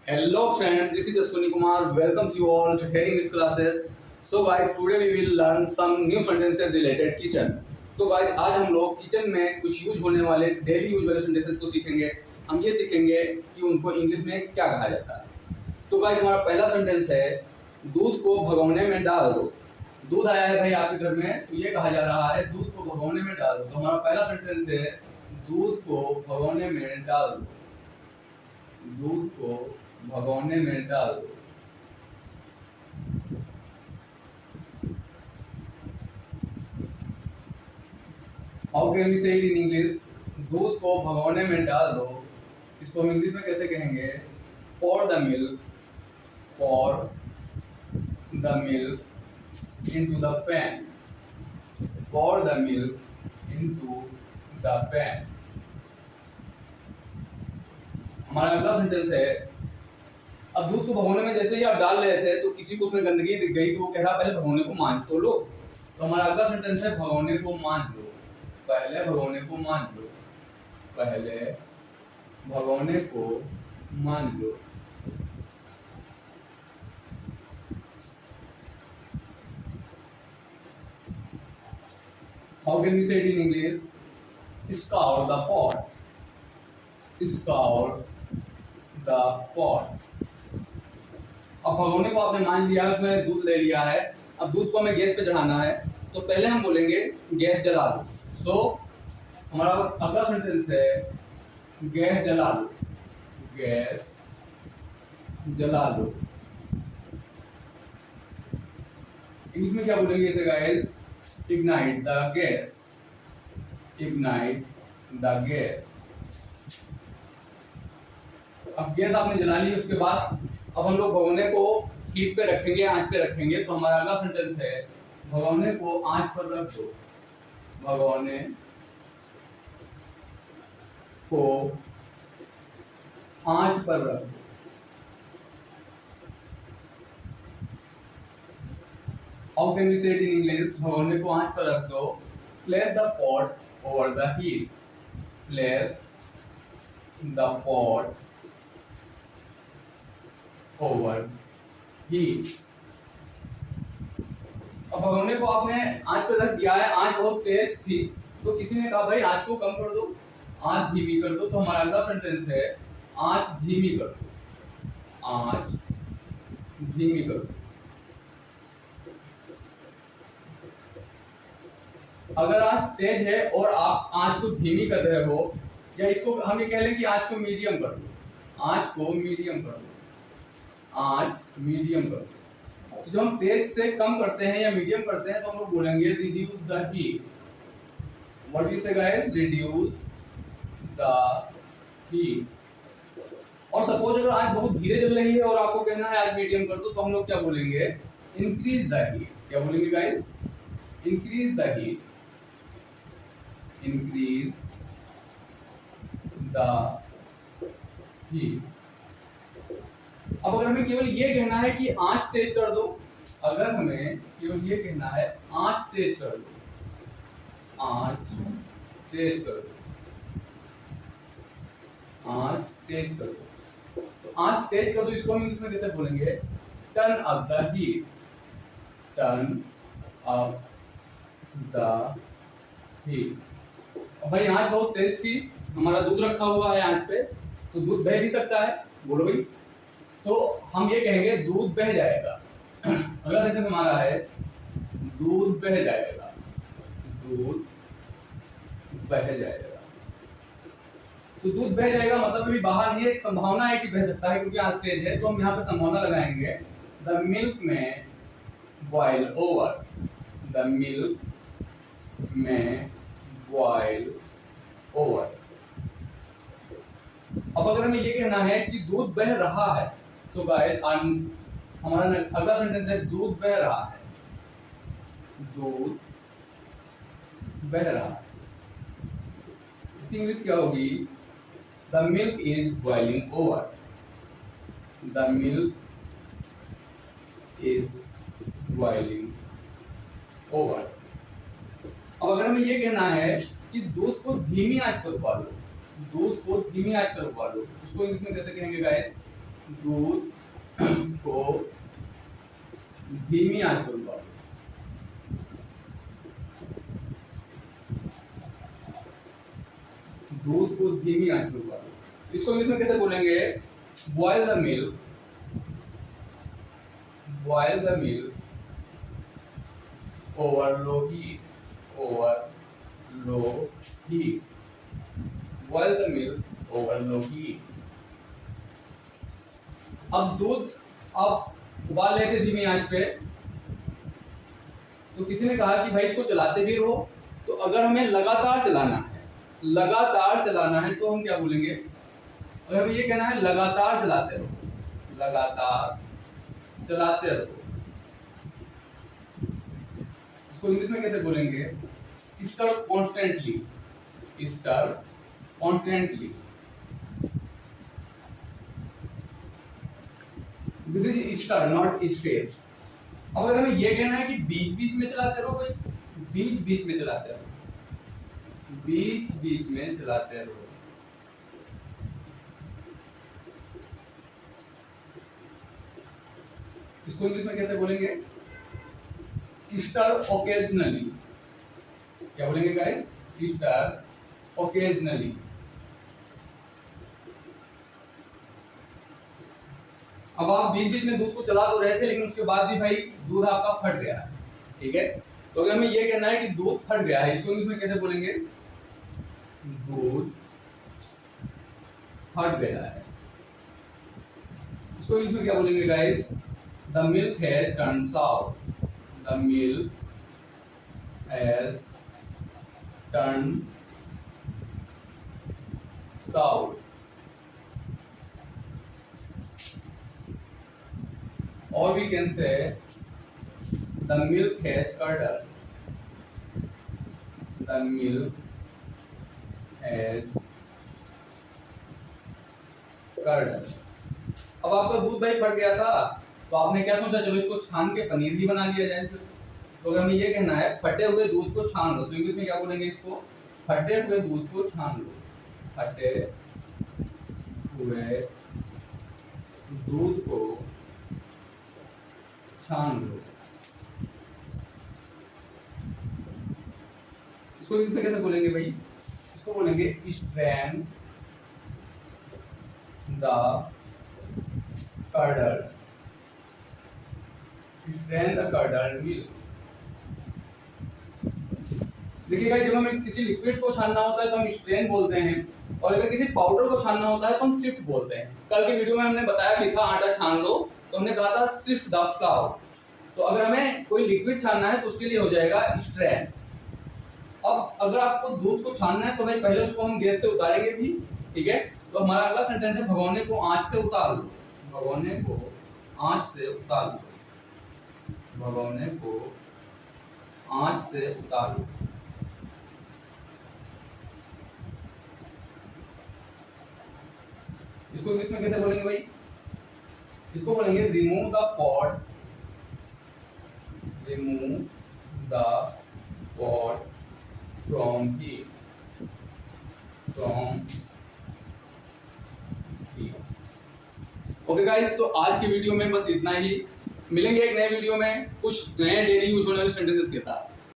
Hello friends, this is Ashwini Kumar. Welcomes you all to Heading English classes. So guys, today we will learn some new sentences related kitchen. तो guys, आज हम लोग kitchen में कुछ use होने वाले daily use वाले sentences को सीखेंगे। हम ये सीखेंगे कि उनको इंग्लिश में क्या कहा जाता है। तो गाइस, हमारा पहला सेंटेंस है दूध को भगोने में डाल दो। दूध आया है भाई आपके घर में, तो ये कहा जा रहा है दूध को भगोने में डाल दो। तो हमारा पहला सेंटेंस है दूध को भगोने में डाल दो। दूध को भगोने में डाल दो। हाउ कैन वी से इट इन इंग्लिश? दूध को भगोने में डाल दो। इसको हम इंग्लिश में कैसे कहेंगे? pour the milk into the pan। pour the milk into the pan। हमारा अगला सेंटेंस है अब दूध को भगोने में जैसे ही आप डाल रहे थे तो किसी को उसमें गंदगी दिख गई, तो वो कह रहा पहले भगोने को मांज तो लो। तो हमारा अगला सेंटेंस है भगोने को मांज लो। पहले भगोने को मांज लो। पहले भगोने को मांज लो। How can we say it in English? Scour the pot। Scour the pot। अब भगोने को आपने मान लिया है, उसमें दूध ले लिया है। अब दूध को हमें गैस पे चढ़ाना है, तो पहले हम बोलेंगे गैस जला दो। सो हमारा अगला सेंटेंस है गैस जला दो। गैस जला दो। इंग्लिश में क्या बोलेंगे इसे guys? Ignite the gas. Ignite the gas. अब गैस आपने जला ली, उसके बाद अब हम लोग भगोने को हीट पे रखेंगे, आंच पे रखेंगे। तो हमारा अगला सेंटेंस है भगोने को आंच पर रख दो। भगोने को आंच पर रख दो। हाउ कैन वी से इट इन इंग्लिश? भगोने को आंच पर रख दो। Place the pot over the heat. Place the pot over heat. अब भगोने को आपने आंच पर रख दिया है, आंच बहुत तेज थी, तो किसी ने कहा भाई आंच को कम कर दो, आंच धीमी कर दो। तो हमारा अगला सेंटेंस है आंच धीमी कर दो। आंच धीमी कर दो। अगर आंच तेज है और आप आंच को धीमी कर रहे हो, या इसको हम ये कह लें कि आंच को मीडियम कर दो। आंच को मीडियम कर दो। आंच मीडियम कर दो। तो जब हम तेज से कम करते हैं या मीडियम करते हैं तो हम लोग बोलेंगे reduce the heat. What we say guys? Reduce the heat. और सपोज अगर आंच बहुत धीरे जल रही है और आपको कहना है आज मीडियम कर दो, तो हम लोग क्या बोलेंगे? Increase the heat. क्या बोलेंगे guys? Increase the heat. Increase the heat. अब अगर हमें केवल ये कहना है कि आंच तेज कर दो, अगर हमें केवल ये कहना है आंच तेज कर दो। आंच तेज कर दो। आंच तेज कर दो। तो आंच तेज कर दो, इसको हम इंग्लिश में कैसे बोलेंगे? Turn up the heat. Turn up the heat. अब भाई आंच बहुत तेज थी, हमारा दूध रखा हुआ है आंच पे, तो दूध बह भी सकता है। बोलो भाई। तो हम ये कहेंगे दूध बह जाएगा। अगला सेंटेंस हमारा है दूध बह जाएगा। दूध बह जाएगा। तो दूध बह जाएगा मतलब अभी बाहर नहीं है, एक संभावना है कि बह सकता है क्योंकि आज तेज है, तो हम यहाँ पे संभावना लगाएंगे द मिल्क में बॉयल ओवर। द मिल्क में बॉयल ओवर। अब अगर हमें ये कहना है कि दूध बह रहा है, तो गाइस हमारा अगला सेंटेंस है दूध बह रहा है। दूध बह रहा है। इसकी इंग्लिश क्या होगी? The milk is boiling over. The milk is boiling over. अब अगर हमें ये कहना है कि दूध को धीमी आंच पर उबालो, दूध को धीमी आंच पर उबालो, उसको इंग्लिश में कैसे कहेंगे गाइस? दूध को धीमी आंच पर उबालो। दूध को धीमी आंच पर उबालो। इसको इंग्लिश में कैसे बोलेंगे? Boil the milk, boil the milk over low heat, over low heat, boil the milk over low heat. अब दूध आप उबाल लेते धीमी आंच पे, तो किसी ने कहा कि भाई इसको चलाते भी रहो। तो अगर हमें लगातार चलाना है, लगातार चलाना है तो हम क्या बोलेंगे? अगर हमें ये कहना है लगातार चलाते रहो, लगातार चलाते रहो, इसको इंग्लिश में कैसे बोलेंगे? Stir constantly, stir constantly. This is stir not stage. अब अगर हमें ये कहना है कि बीच बीच में चलाते रहो भाई, बीच बीच में चलाते रहो, बीच बीच में चलाते रहो, इसको इंग्लिश में कैसे बोलेंगे? स्टर ओकेजनली। क्या बोलेंगे गाइस? Stir occasionally. अब आप बीच बीच में दूध को चला तो रहे थे, लेकिन उसके बाद भी भाई दूध आपका फट गया है, ठीक है? तो अगर हमें ये कहना है कि दूध फट गया है, इसको इंग्लिश में कैसे बोलेंगे? दूध फट गया है। इसको इंग्लिश में क्या बोलेंगे guys? The milk has turned साउर, the milk has turned साउर। Or we can say the milk has curdled, the milk has curdled। अब आपका दूध भाई फट गया था, तो आपने क्या सोचा? चलो इसको छान के पनीर ही बना लिया जाए। तो अगर हमें ये कहना है फटे हुए दूध को छान लो, तो इंग्लिश में क्या बोलेंगे इसको? फटे हुए दूध को छान लो, फटे हुए दूध को छान लो। इसको इंग्लिश में कैसे बोलेंगे भाई? इसको बोलेंगे strain the curdled, strain the curdled milk. देखिएगा, जब हमें किसी लिक्विड को छानना होता है तो हम स्ट्रेन बोलते हैं, और अगर किसी पाउडर को छानना होता है तो हम सिफ्ट बोलते हैं। कल के वीडियो में हमने बताया भी था आटा छान लो, तो हमने कहा था सिफ्ट द फ्लावर। तो अगर हमें कोई लिक्विड छानना है तो उसके लिए हो जाएगा स्ट्रेन। अब अगर आपको दूध को छानना है तो भाई पहले उसको हम गैस से उतारेंगे भी, ठीक है? तो हमारा अगला सेंटेंस है भगोने को आंच से उतार लो, भगोने को आंच से उतार लो, भगोने को आंच से उतार लो। इसको इंग्लिश में कैसे बोलेंगे भाई? इसको बोलेंगे remove the pot, remove the pot from heat, from heat. Okay guys, तो आज की वीडियो में बस इतना ही। मिलेंगे एक नए वीडियो में कुछ नए डेली यूज होने वाले सेंटेंसेस के साथ।